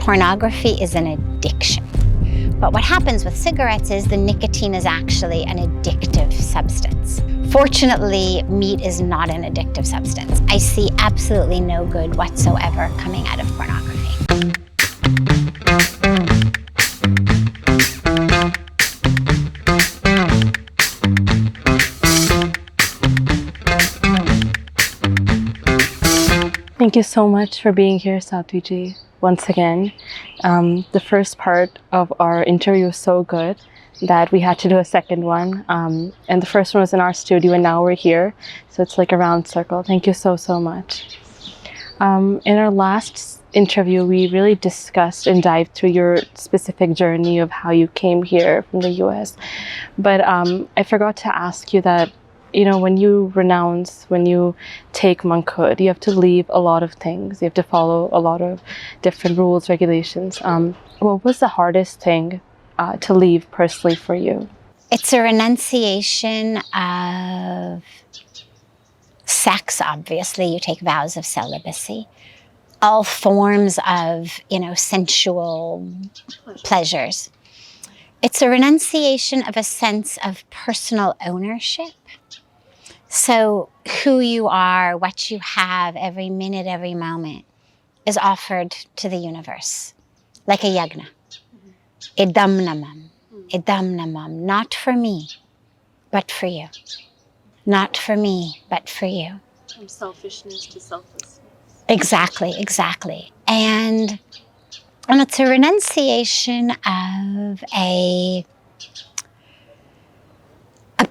pornography is an addiction. But what happens with cigarettes is the nicotine is actually an addictive substance. Fortunately, meat is not an addictive substance. I see absolutely no good whatsoever coming out of pornography. Thank you so much for being here, Sadhvi Ji, once again. The first part of our interview was so good that we had to do a second one. And the first one was in our studio, and now we're here. So it's like a round circle. Thank you so, so much. In our last interview, we really discussed and dived through your specific journey of how you came here from the US. But I forgot to ask you that, you know, when you renounce, when you take monkhood, you have to leave a lot of things. You have to follow a lot of different rules, regulations. What was the hardest thing to leave personally for you? It's a renunciation of sex, obviously. You take vows of celibacy. All forms of, sensual pleasures. It's a renunciation of a sense of personal ownership. So who you are, what you have, every minute, every moment is offered to the universe, like a yagna. Idam namam, not for me, but for you. Not for me, but for you. From selfishness to selflessness. Exactly. And it's a renunciation of a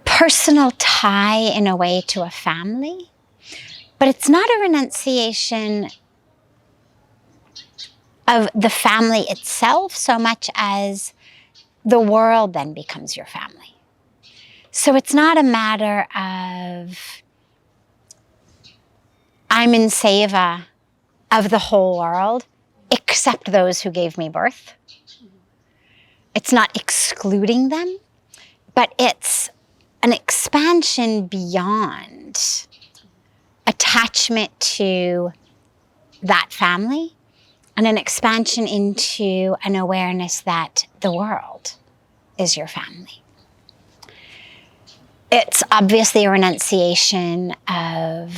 personal tie in a way to a family, but it's not a renunciation of the family itself so much as the world then becomes your family. So it's not a matter of I'm in seva of the whole world except those who gave me birth. It's not excluding them, but it's an expansion beyond attachment to that family and an expansion into an awareness that the world is your family. It's obviously a renunciation of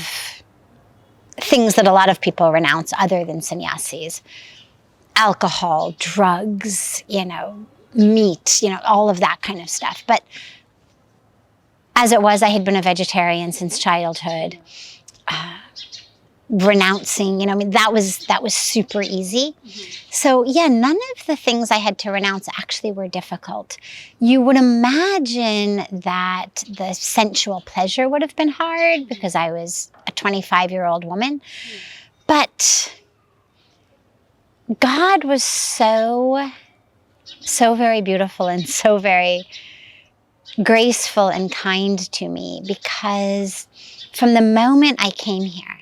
things that a lot of people renounce other than sannyasis. Alcohol, drugs, meat, all of that kind of stuff. But as it was, I had been a vegetarian since childhood. Renouncing, that was super easy. So yeah, none of the things I had to renounce actually were difficult. You would imagine that the sensual pleasure would have been hard because I was a 25-year-old woman. But God was so very beautiful and so very graceful and kind to me, because from the moment I came here,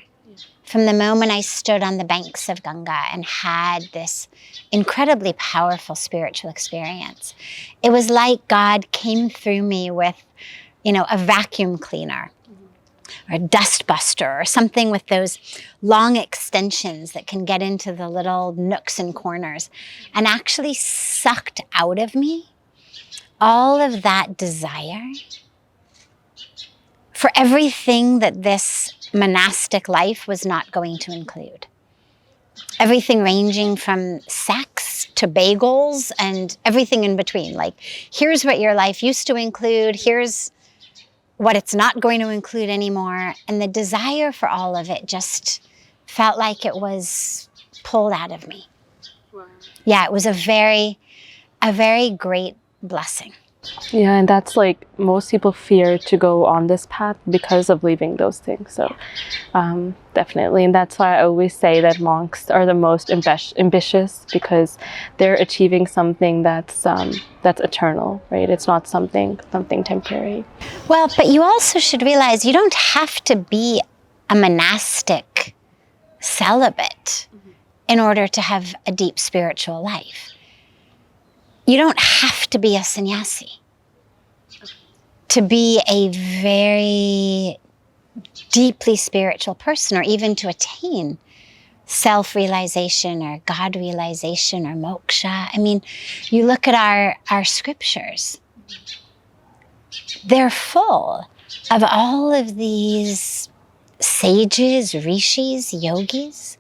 from the moment I stood on the banks of Ganga and had this incredibly powerful spiritual experience, it was like God came through me with, a vacuum cleaner or a dust buster or something with those long extensions that can get into the little nooks and corners, and actually sucked out of me all of that desire for everything that this monastic life was not going to include. Everything ranging from sex to bagels and everything in between. Like, here's what your life used to include, here's what it's not going to include anymore. And the desire for all of it just felt like it was pulled out of me. Wow. Yeah, it was a very great blessing. Yeah, and that's like most people fear to go on this path because of leaving those things. So definitely. And that's why I always say that monks are the most ambitious, because they're achieving something that's eternal, right? It's not something temporary. Well, but you also should realize you don't have to be a monastic celibate in order to have a deep spiritual life. You don't have to be a sannyasi to be a very deeply spiritual person, or even to attain self-realization or God realization or moksha. I mean, you look at our scriptures, they're full of all of these sages, rishis, yogis,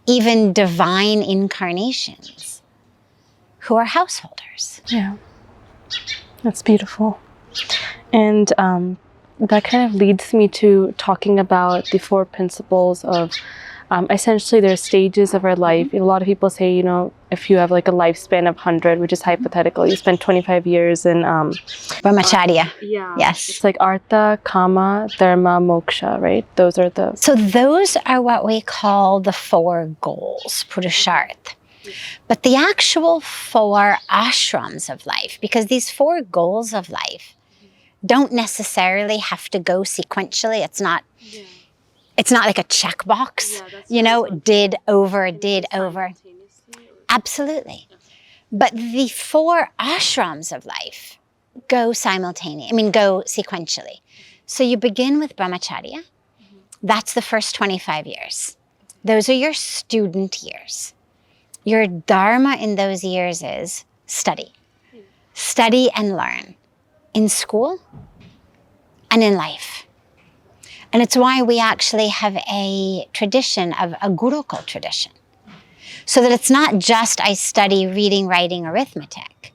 even divine incarnations who are householders. Yeah, that's beautiful. And that kind of leads me to talking about the 4 principles of essentially there are stages of our life. A lot of people say, you know, if you have like a lifespan of 100, which is hypothetical, you spend 25 years in Brahmacharya. yeah. Yes. It's like artha, kama, dharma, moksha, right? Those are the... So those are what we call the 4 goals, purusharth. But the actual 4 ashrams of life, because these 4 goals of life don't necessarily have to go sequentially. It's not like a checkbox, you know, did over. Absolutely. But the 4 ashrams of life go sequentially. So you begin with brahmacharya. That's the first 25 years. Those are your student years. Your dharma in those years is study. Study and learn in school and in life. And it's why we actually have a tradition of a gurukul tradition. So that it's not just I study reading, writing, arithmetic,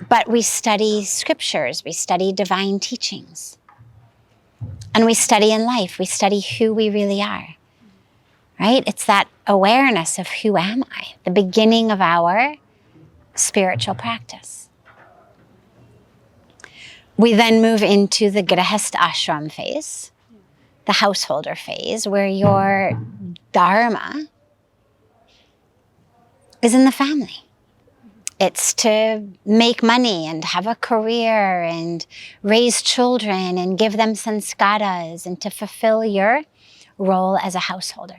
but we study scriptures, we study divine teachings. And we study in life, we study who we really are. Right? It's that awareness of who am I, the beginning of our spiritual practice. We then move into the grihastha ashram phase, the householder phase, where your dharma is in the family. It's to make money and have a career and raise children and give them sanskaras and to fulfill your role as a householder.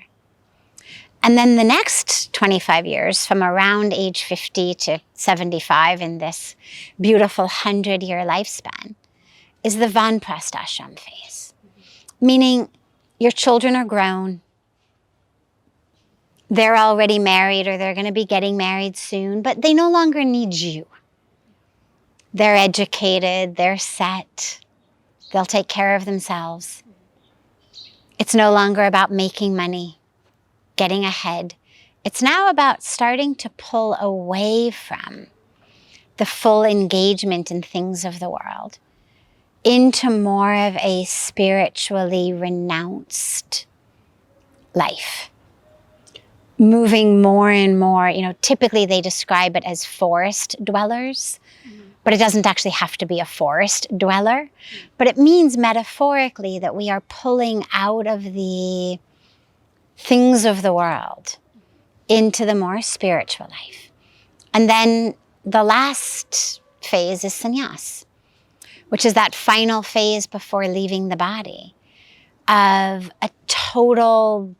And then the next 25 years, from around age 50 to 75 in this beautiful 100-year lifespan, is the vanprastha ashram phase. Meaning your children are grown, they're already married or they're going to be getting married soon, but they no longer need you. They're educated, they're set, they'll take care of themselves. It's no longer about making money, getting ahead. It's now about starting to pull away from the full engagement in things of the world into more of a spiritually renounced life. Moving more and more, you know, typically they describe it as forest dwellers, but it doesn't actually have to be a forest dweller. But it means metaphorically that we are pulling out of the things of the world into the more spiritual life. And then the last phase is sannyas, which is that final phase before leaving the body of a total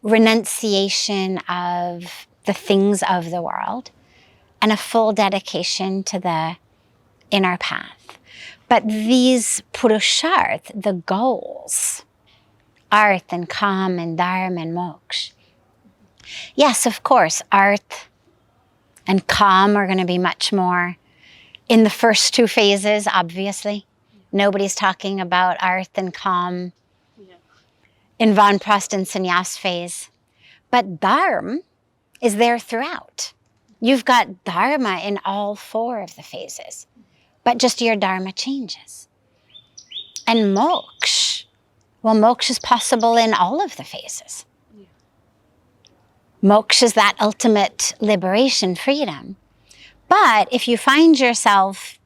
renunciation of the things of the world and a full dedication to the inner path. But these purusharth, the goals, arth and kam and dharma and moksha. Yes, of course, arth and kam are going to be much more in the first 2 phases, obviously. Nobody's talking about arth and kam in vanprastha and sannyas phase. But dharma is there throughout. You've got dharma in all 4 of the phases, but just your dharma changes. And moksha, well, moksha is possible in all of the phases. Moksha is that ultimate liberation, freedom. But if you find yourself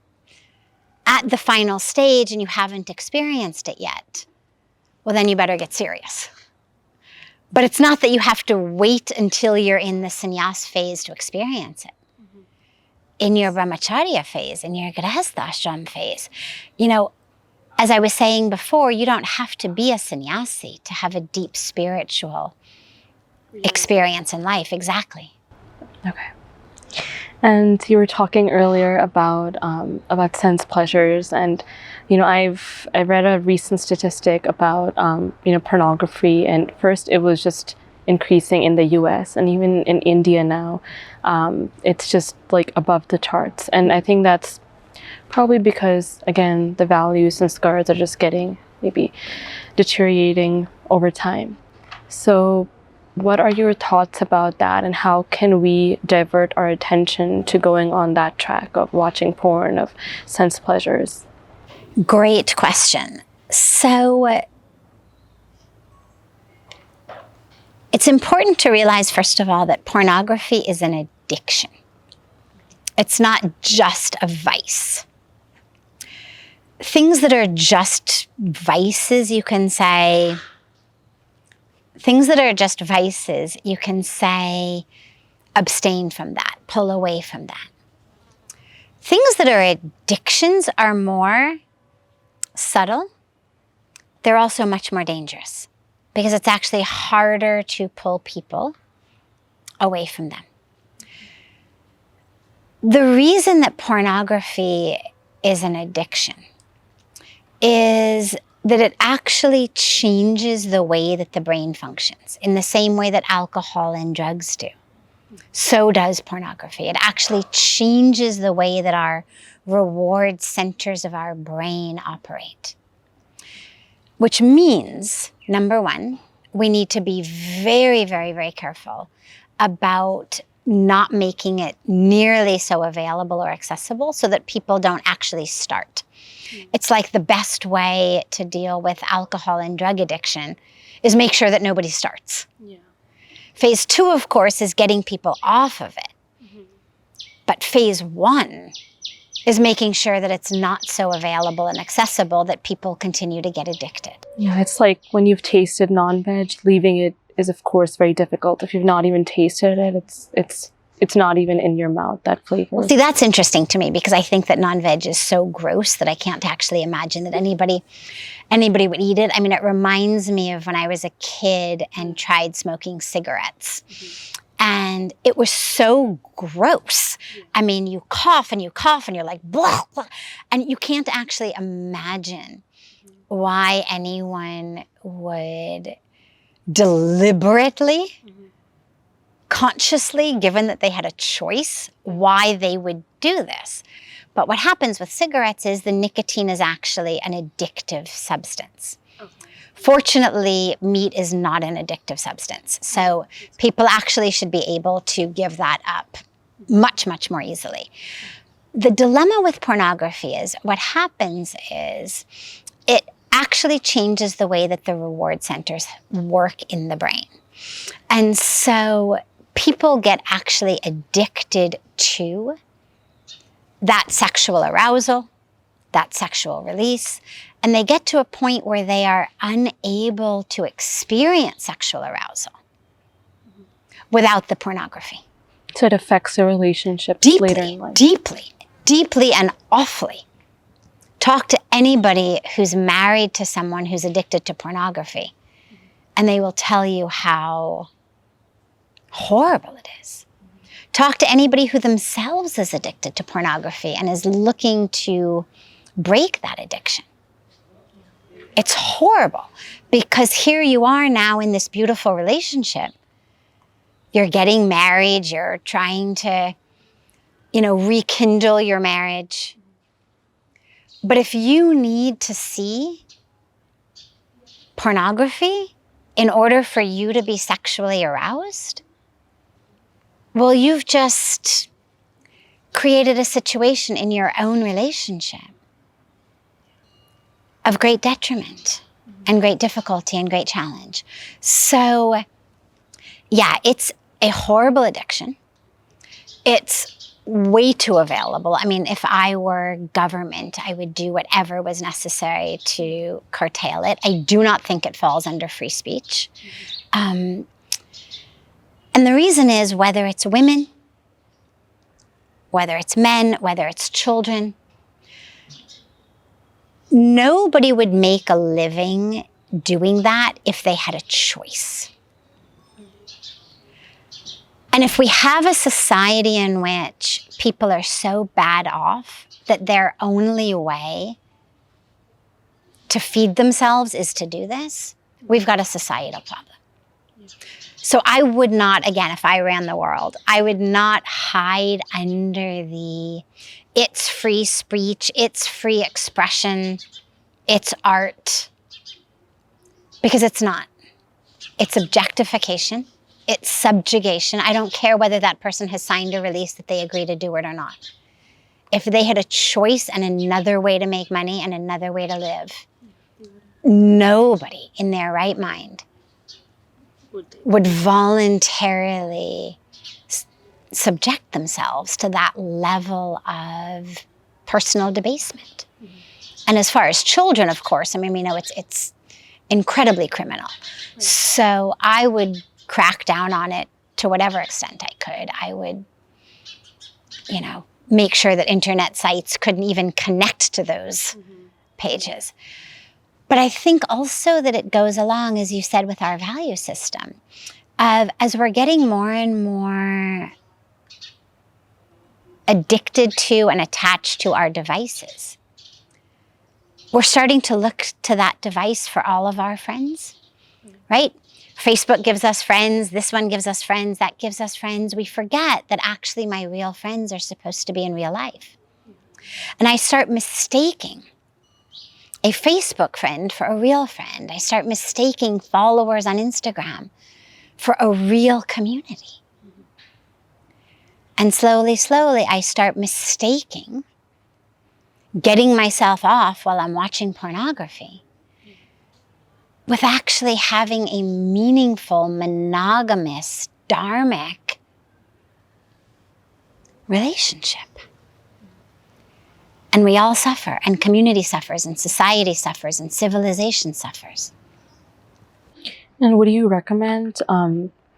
at the final stage and you haven't experienced it yet, well, then you better get serious. But it's not that you have to wait until you're in the sannyas phase to experience it. In your brahmacharya phase, in your grihastha ashram phase, you know, as I was saying before, you don't have to be a sannyasi to have a deep spiritual experience in life. Exactly. Okay. And you were talking earlier about sense pleasures, and you know, I read a recent statistic about you know, pornography, and first it was just increasing in the US and even in India now. It's just like above the charts. And I think that's probably because, again, the values and scars are just getting maybe deteriorating over time. So what are your thoughts about that, and how can we divert our attention to going on that track of watching porn, of sense pleasures? Great question. So it's important to realize, first of all, that pornography is an addiction. It's not just a vice. Things that are just vices, you can say, abstain from that, pull away from that. Things that are addictions are more subtle. They're also much more dangerous because it's actually harder to pull people away from them. The reason that pornography is an addiction is that it actually changes the way that the brain functions in the same way that alcohol and drugs do. So does pornography. It actually changes the way that our reward centers of our brain operate. Which means, number one, we need to be very, very, very careful about not making it nearly so available or accessible so that people don't actually start. It's like the best way to deal with alcohol and drug addiction is make sure that nobody starts. Yeah. Phase 2, of course, is getting people off of it. Mm-hmm. But phase 1 is making sure that it's not so available and accessible that people continue to get addicted. Yeah, it's like when you've tasted non-veg, leaving it is, of course, very difficult. If you've not even tasted it, it's not even in your mouth, that flavor. Well, see, that's interesting to me because I think that non-veg is so gross that I can't actually imagine that anybody would eat it. I mean, it reminds me of when I was a kid and tried smoking cigarettes. Mm-hmm. And it was so gross. I mean, you cough and you're like, blah, blah, and you can't actually imagine why anyone would deliberately, consciously, given that they had a choice, why they would do this. But what happens with cigarettes is the nicotine is actually an addictive substance. Okay. Fortunately, meat is not an addictive substance. So people actually should be able to give that up much, much more easily. The dilemma with pornography is what happens is it actually changes the way that the reward centers work in the brain. And so people get actually addicted to that sexual arousal, that sexual release, and they get to a point where they are unable to experience sexual arousal without the pornography. So it affects the relationship later in life. Deeply and awfully. Talk to anybody who's married to someone who's addicted to pornography, and they will tell you how horrible it is. Talk to anybody who themselves is addicted to pornography and is looking to break that addiction. It's horrible because here you are now in this beautiful relationship. You're getting married, you're trying to, rekindle your marriage. But if you need to see pornography in order for you to be sexually aroused, well, you've just created a situation in your own relationship of great detriment and great difficulty and great challenge. So, yeah, it's a horrible addiction. It's way too available. I mean, if I were government, I would do whatever was necessary to curtail it. I do not think it falls under free speech. And the reason is whether it's women, whether it's men, whether it's children, nobody would make a living doing that if they had a choice. And if we have a society in which people are so bad off that their only way to feed themselves is to do this, we've got a societal problem. So I would not, again, if I ran the world, I would not hide under the it's free speech, it's free expression, it's art, because it's not. It's objectification, it's subjugation. I don't care whether that person has signed a release that they agree to do it or not. If they had a choice and another way to make money and another way to live, nobody in their right mind would voluntarily subject themselves to that level of personal debasement. Mm-hmm. And as far as children, of course, I mean, we know it's incredibly criminal. Right. So I would crack down on it to whatever extent I could. I would, make sure that internet sites couldn't even connect to those pages. But I think also that it goes along, as you said, with our value system of as we're getting more and more addicted to and attached to our devices, we're starting to look to that device for all of our friends, right? Facebook gives us friends, this one gives us friends, that gives us friends. We forget that actually my real friends are supposed to be in real life. And I start mistaking a Facebook friend for a real friend. I start mistaking followers on Instagram for a real community. And slowly, I start mistaking getting myself off while I'm watching pornography with actually having a meaningful, monogamous, dharmic relationship. And we all suffer, and community suffers, and society suffers, and civilization suffers. And would you recommend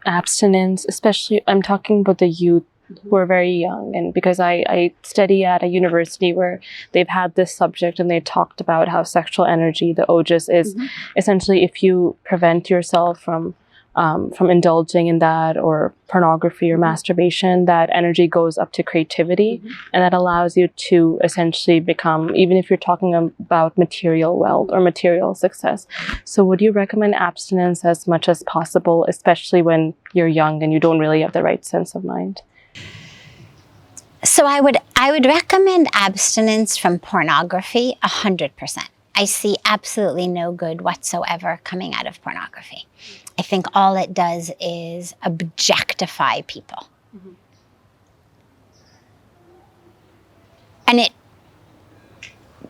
abstinence, especially, I'm talking about the youth who are very young, and because I study at a university where they've had this subject and they talked about how sexual energy, the ojas, is essentially if you prevent yourself from indulging in that or pornography or masturbation, that energy goes up to creativity and that allows you to essentially become, even if you're talking about material wealth or material success. So would you recommend abstinence as much as possible, especially when you're young and you don't really have the right sense of mind? So I would recommend abstinence from pornography 100%. I see absolutely no good whatsoever coming out of pornography. I think all it does is objectify people. And it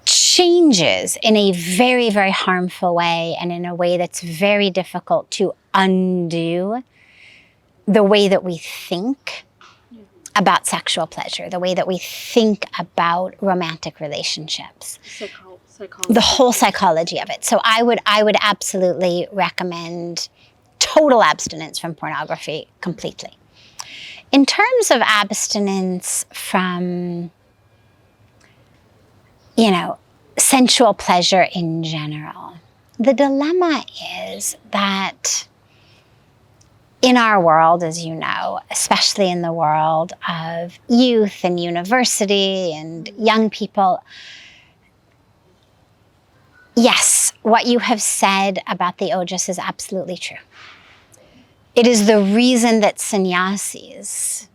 changes in a very, very harmful way and in a way that's very difficult to undo the way that we think about sexual pleasure, the way that we think about romantic relationships, the whole psychology of it. So I would absolutely recommend total abstinence from pornography completely. In terms of abstinence from, sensual pleasure in general, the dilemma is that in our world, as you know, especially in the world of youth and university and young people, yes, what you have said about the ojas is absolutely true. It is the reason that sannyasis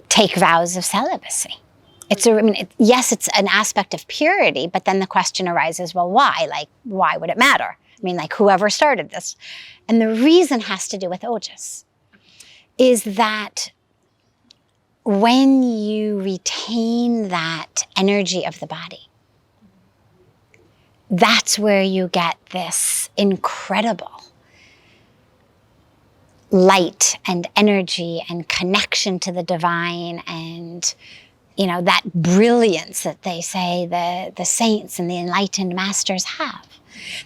take vows of celibacy. Yes, it's an aspect of purity, but then the question arises, well, why? Why would it matter? Whoever started this. And the reason has to do with ojas, is that when you retain that energy of the body, that's where you get this incredible light and energy and connection to the divine and, that brilliance that they say the saints and the enlightened masters have.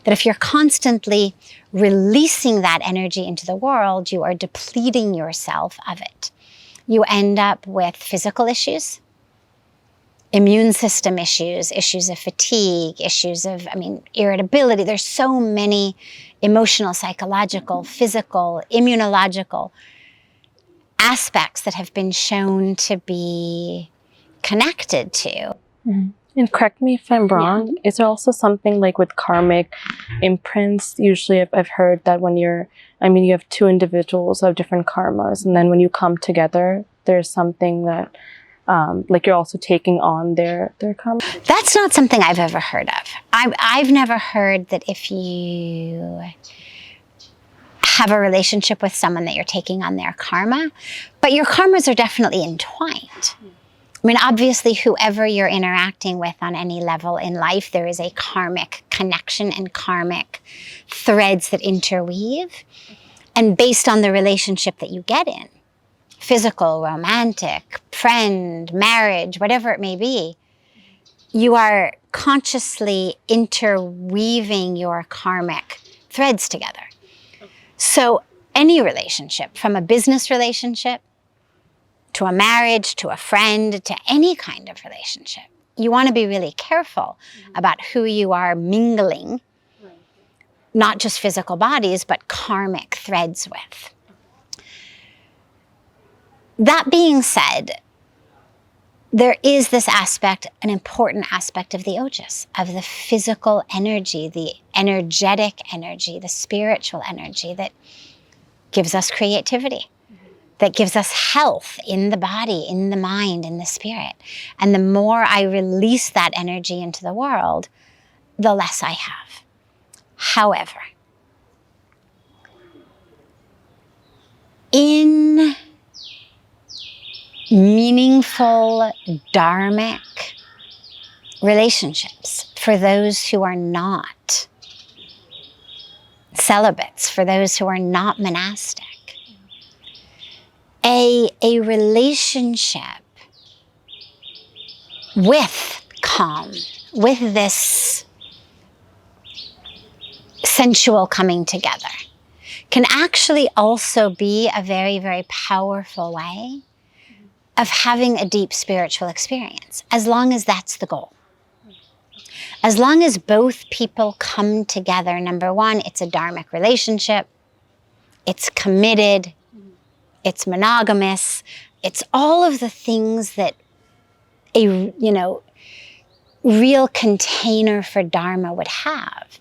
That if you're constantly releasing that energy into the world, you are depleting yourself of it. You end up with physical issues, immune system issues, issues of fatigue, issues of, irritability. There's so many emotional, psychological, physical, immunological aspects that have been shown to be connected to And correct me if I'm wrong, is there also something like with karmic imprints? Usually I've heard that when you have two individuals who have different karmas, and then when you come together, there's something that, like you're also taking on their karma? That's not something I've ever heard of. I've never heard that if you have a relationship with someone that you're taking on their karma, but your karmas are definitely entwined. I mean, obviously, whoever you're interacting with on any level in life, there is a karmic connection and karmic threads that interweave. And based on the relationship that you get in, physical, romantic, friend, marriage, whatever it may be, you are consciously interweaving your karmic threads together. So any relationship, from a business relationship to a marriage, to a friend, to any kind of relationship, you want to be really careful about who you are mingling, not just physical bodies, but karmic threads with. That being said, there is this aspect, an important aspect of the ojas, of the physical energy, the energetic energy, the spiritual energy that gives us creativity, that gives us health in the body, in the mind, in the spirit. And the more I release that energy into the world, the less I have. However, in meaningful dharmic relationships, for those who are not celibates, for those who are not monastic, a relationship with calm, with this sensual coming together, can actually also be a very, very powerful way of having a deep spiritual experience, as long as that's the goal. As long as both people come together, number one, it's a dharmic relationship, it's committed, it's monogamous, it's all of the things that a, real container for dharma would have.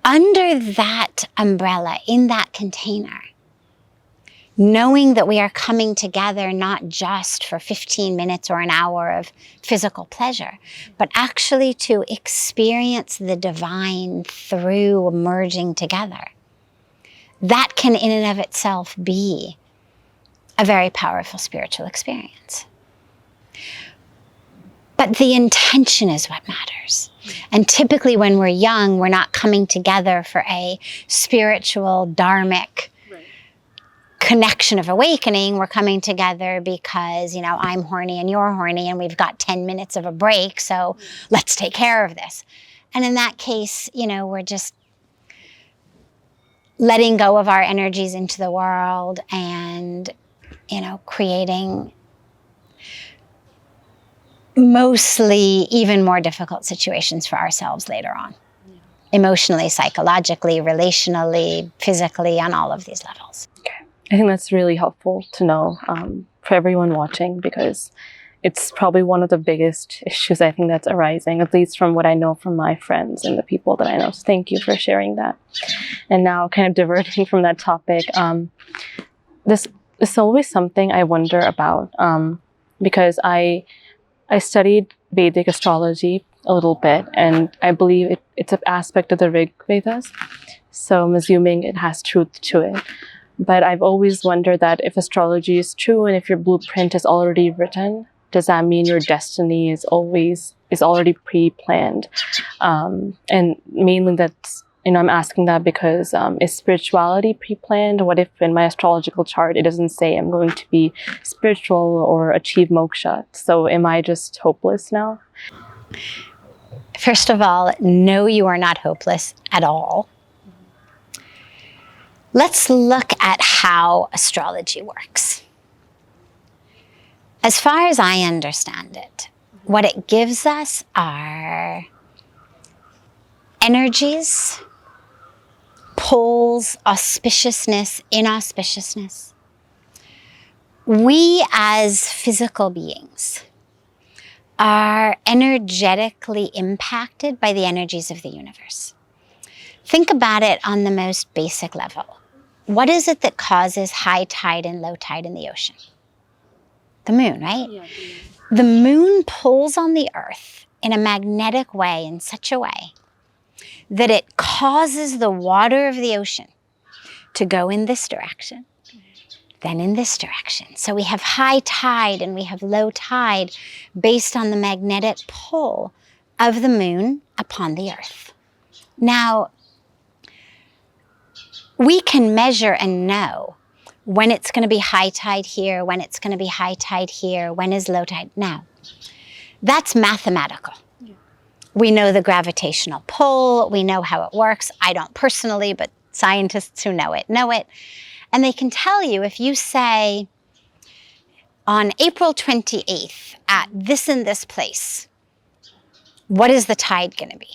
Under that umbrella, in that container, knowing that we are coming together not just for 15 minutes or an hour of physical pleasure, but actually to experience the divine through merging together. That can in and of itself be a very powerful spiritual experience. But the intention is what matters. And typically when we're young, we're not coming together for a spiritual, dharmic connection of awakening. We're coming together because, I'm horny and you're horny and we've got 10 minutes of a break, so let's take care of this. And in that case, we're just letting go of our energies into the world and, creating mostly even more difficult situations for ourselves later on. Emotionally, psychologically, relationally, physically, on all of these levels. Okay. I think that's really helpful to know for everyone watching, because it's probably one of the biggest issues I think that's arising, at least from what I know from my friends and the people that I know. So thank you for sharing that. And now kind of diverting from that topic, this is always something I wonder about because I studied Vedic astrology a little bit, and I believe it's an aspect of the Rig Vedas. So I'm assuming it has truth to it. But I've always wondered that if astrology is true and if your blueprint is already written, does that mean your destiny is already pre-planned? And mainly that's, I'm asking that because is spirituality pre-planned? What if in my astrological chart it doesn't say I'm going to be spiritual or achieve moksha? So am I just hopeless now? First of all, no, you are not hopeless at all. Let's look at how astrology works. As far as I understand it, what it gives us are energies, poles, auspiciousness, inauspiciousness. We as physical beings are energetically impacted by the energies of the universe. Think about it on the most basic level. What is it that causes high tide and low tide in the ocean? The moon, right? Yeah. The moon pulls on the earth in a magnetic way, in such a way that it causes the water of the ocean to go in this direction, then in this direction. So we have high tide and we have low tide based on the magnetic pull of the moon upon the earth. Now, we can measure and know when it's going to be high tide here, when it's going to be high tide here, when is low tide. Now, that's mathematical. Yeah. We know the gravitational pull, we know how it works. I don't personally, but scientists who know it. And they can tell you, if you say on April 28th at this and this place, what is the tide going to be?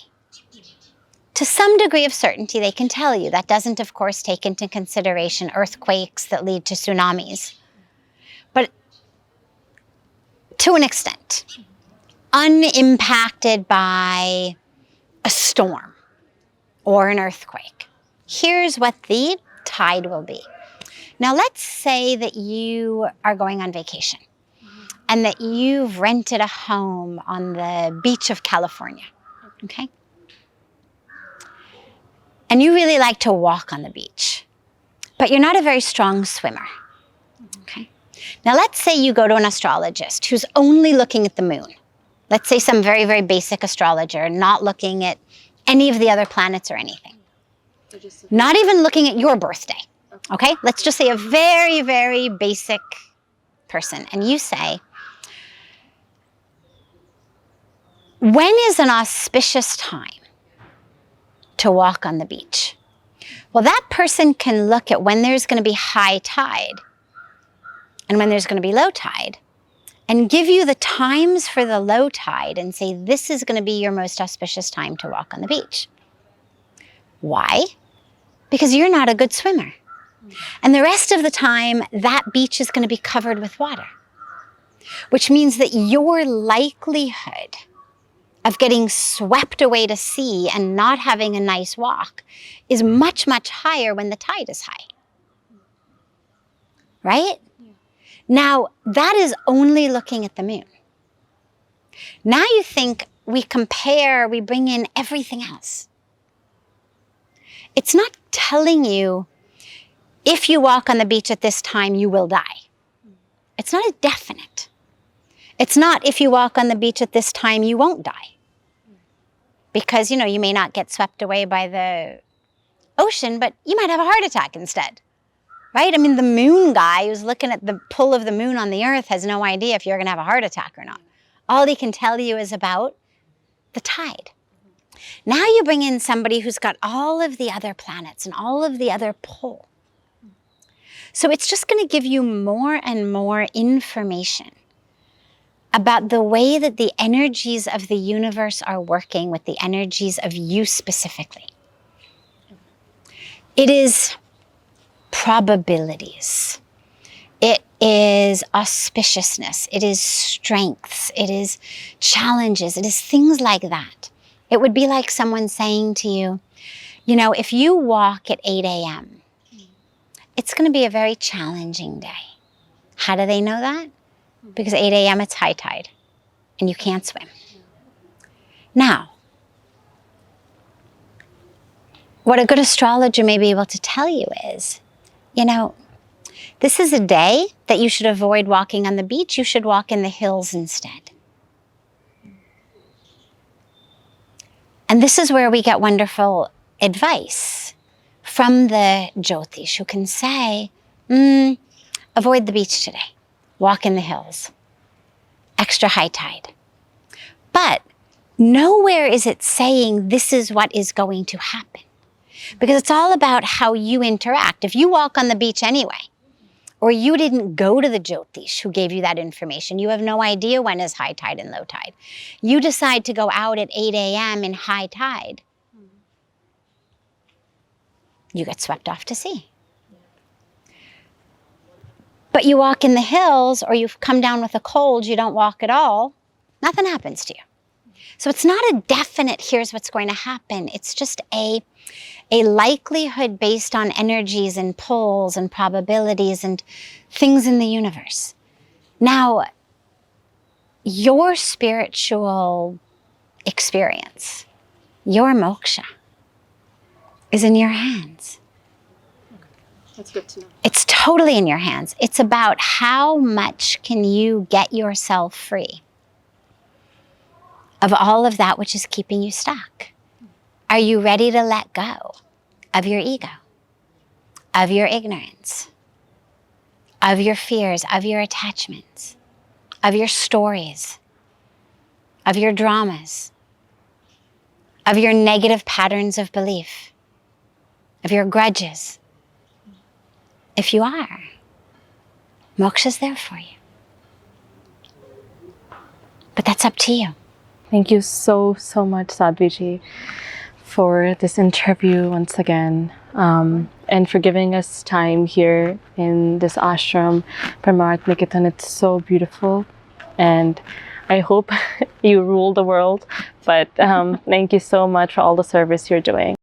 To some degree of certainty, they can tell you. That doesn't, of course, take into consideration earthquakes that lead to tsunamis. But to an extent, unimpacted by a storm or an earthquake, here's what the tide will be. Now, let's say that you are going on vacation and that you've rented a home on the beach of California, okay? And you really like to walk on the beach, but you're not a very strong swimmer, okay? Now, let's say you go to an astrologist who's only looking at the moon. Let's say some very, very basic astrologer, not looking at any of the other planets or anything. Not even looking at your birthday, okay? Let's just say a very, very basic person. And you say, when is an auspicious time to walk on the beach? Well, that person can look at when there's going to be high tide and when there's going to be low tide and give you the times for the low tide and say, this is going to be your most auspicious time to walk on the beach. Why? Because you're not a good swimmer. And the rest of the time, that beach is going to be covered with water, which means that your likelihood of getting swept away to sea and not having a nice walk is much, much higher when the tide is high. Right? Yeah. Now, that is only looking at the moon. Now you think we compare, we bring in everything else. It's not telling you if you walk on the beach at this time, you will die. It's not a definite. It's not if you walk on the beach at this time, you won't die. Because, you know, you may not get swept away by the ocean, but you might have a heart attack instead, right? I mean, the moon guy who's looking at the pull of the moon on the earth has no idea if you're going to have a heart attack or not. All he can tell you is about the tide. Now you bring in somebody who's got all of the other planets and all of the other pull. So it's just going to give you more and more information about the way that the energies of the universe are working with the energies of you specifically. It is probabilities. It is auspiciousness. It is strengths. It is challenges. It is things like that. It would be like someone saying to you, you know, if you walk at 8 a.m., it's going to be a very challenging day. How do they know that? Because 8 a.m. it's high tide and you can't swim. Now, what a good astrologer may be able to tell you is, you know, this is a day that you should avoid walking on the beach. You should walk in the hills instead. And this is where we get wonderful advice from the Jyotish who can say, avoid the beach today. Walk in the hills. Extra high tide. But nowhere is it saying this is what is going to happen. Because it's all about how you interact. If you walk on the beach anyway, or you didn't go to the Jyotish who gave you that information, you have no idea when is high tide and low tide. You decide to go out at 8 a.m. in high tide. You get swept off to sea. But you walk in the hills or you come down with a cold, you don't walk at all, Nothing happens to you. So it's not a definite, here's what's going to happen. It's just a likelihood based on energies and pulls and probabilities and things in the universe. Now, your spiritual experience, your moksha, is in your hands. That's good to know. It's totally in your hands. It's about how much can you get yourself free of all of that which is keeping you stuck. Are you ready to let go of your ego, of your ignorance, of your fears, of your attachments, of your stories, of your dramas, of your negative patterns of belief, of your grudges? If you are, moksha's there for you. But that's up to you. Thank you so much, Sadhvi Ji, for this interview once again, and for giving us time here in this ashram, Paramath Niketan. It's so beautiful, and I hope you rule the world. But thank you so much for all the service you're doing.